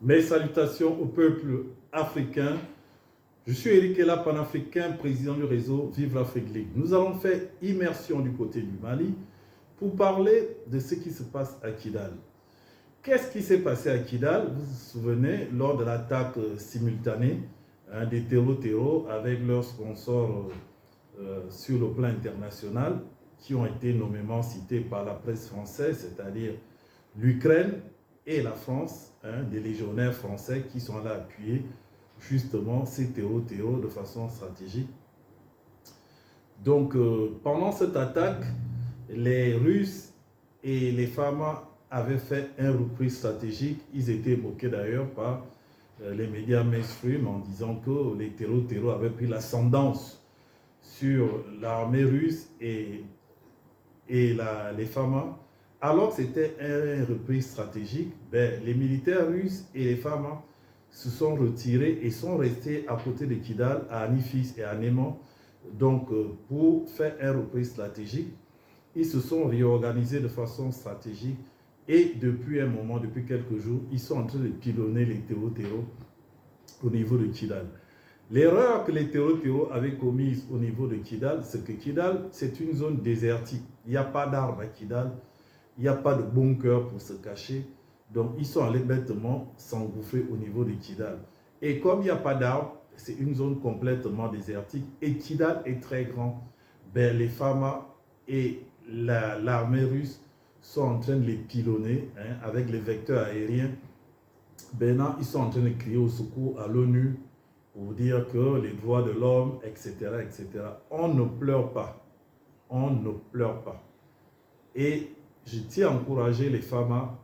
Mes salutations au peuple africain. Je suis Eric Ella, panafricain, président du réseau Vive l'Afrique League. Nous allons faire immersion du côté du Mali pour parler de ce qui se passe à Kidal. Qu'est-ce qui s'est passé à Kidal? Vous vous souvenez, lors de l'attaque simultanée des terreaux avec leurs sponsors sur le plan international, qui ont été nommément cités par la presse française, c'est-à-dire l'Ukraine et la France, des légionnaires français qui sont là appuyer justement ces terreaux de façon stratégique. Donc, pendant cette attaque, les Russes et les Pharma avaient fait un reprise stratégique. Ils étaient moqués d'ailleurs par les médias mainstream en disant que les terreaux avaient pris l'ascendance sur l'armée russe et les Pharma. Alors que c'était une reprise stratégique, les militaires russes et les Pharma se sont retirés et sont restés à côté de Kidal, à Anifis et à Néman. Donc, pour faire une reprise stratégique, ils se sont réorganisés de façon stratégique et depuis un moment, depuis quelques jours, ils sont en train de pilonner les terreaux au niveau de Kidal. L'erreur que les terreaux avaient commise au niveau de Kidal, c'est que Kidal, c'est une zone désertique. Il n'y a pas d'arbres à Kidal, il n'y a pas de bunker pour se cacher. Donc, ils sont allés bêtement s'engouffrer au niveau de Kidal. Et comme il n'y a pas d'arbres, c'est une zone complètement désertique. Et Kidal est très grand. Les Pharma et l'armée russe sont en train de les pilonner avec les vecteurs aériens. Maintenant, ils sont en train de crier au secours à l'ONU pour dire que les droits de l'homme, etc., etc. On ne pleure pas. On ne pleure pas. Et je tiens à encourager les Pharma.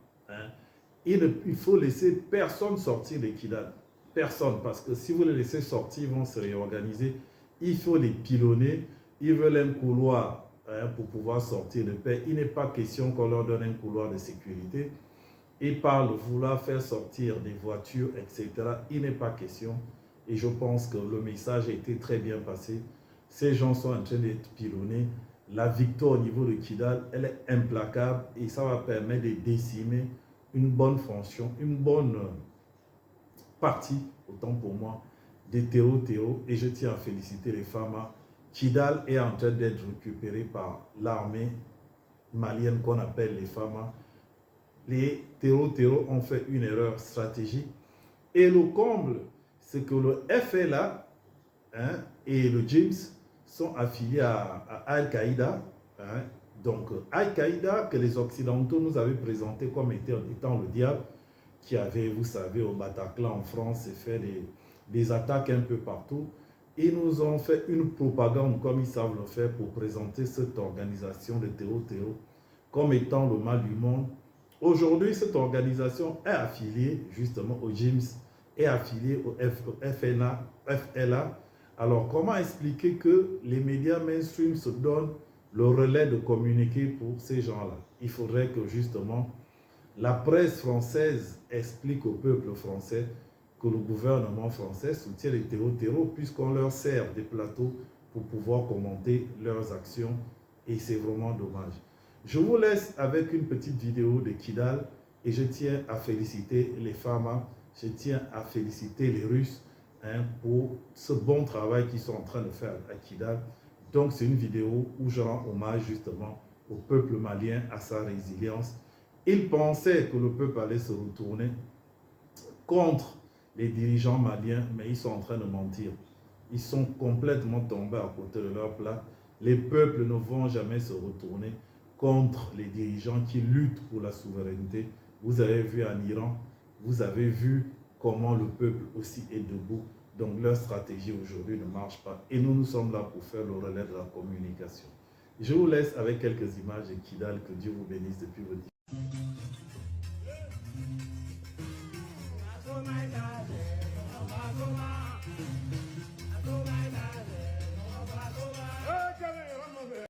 Il faut laisser personne sortir de Kidal. Personne. Parce que si vous les laissez sortir, ils vont se réorganiser. Il faut les pilonner. Ils veulent un couloir pour pouvoir sortir de paix. Il n'est pas question qu'on leur donne un couloir de sécurité. Et par le vouloir faire sortir des voitures, etc., il n'est pas question. Et je pense que le message a été très bien passé. Ces gens sont en train d'être pilonnés. La victoire au niveau de Kidal, elle est implacable et ça va permettre de décimer une bonne fonction, une bonne partie, autant pour moi, des terreaux. Et je tiens à féliciter les Pharma. Kidal est en train d'être récupéré par l'armée malienne qu'on appelle les Pharma. Les terreaux ont fait une erreur stratégique. Et le comble, c'est que le FLA et le James sont affiliés à Al-Qaïda. Donc, Al-Qaïda, que les Occidentaux nous avaient présenté comme étant le diable, qui avait, vous savez, au Bataclan en France, fait des attaques un peu partout. Ils nous ont fait une propagande, comme ils savent le faire, pour présenter cette organisation de terreaux comme étant le mal du monde. Aujourd'hui, cette organisation est affiliée justement au JIMS, est affiliée au FLA. Alors, comment expliquer que les médias mainstream se donnent le relais de communiquer pour ces gens-là? Il faudrait que justement la presse française explique au peuple français que le gouvernement français soutient les terreaux puisqu'on leur sert des plateaux pour pouvoir commenter leurs actions et c'est vraiment dommage. Je vous laisse avec une petite vidéo de Kidal et je tiens à féliciter les Pharma, je tiens à féliciter les Russes pour ce bon travail qu'ils sont en train de faire à Kidal. Donc c'est une vidéo où je rends hommage justement au peuple malien, à sa résilience. Ils pensaient que le peuple allait se retourner contre les dirigeants maliens, mais ils sont en train de mentir. Ils sont complètement tombés à côté de leur plat. Les peuples ne vont jamais se retourner contre les dirigeants qui luttent pour la souveraineté. Vous avez vu en Iran, vous avez vu comment le peuple aussi est debout. Donc leur stratégie aujourd'hui ne marche pas. Et nous sommes là pour faire le relais de la communication. Je vous laisse avec quelques images de Kidal. Que Dieu vous bénisse depuis vos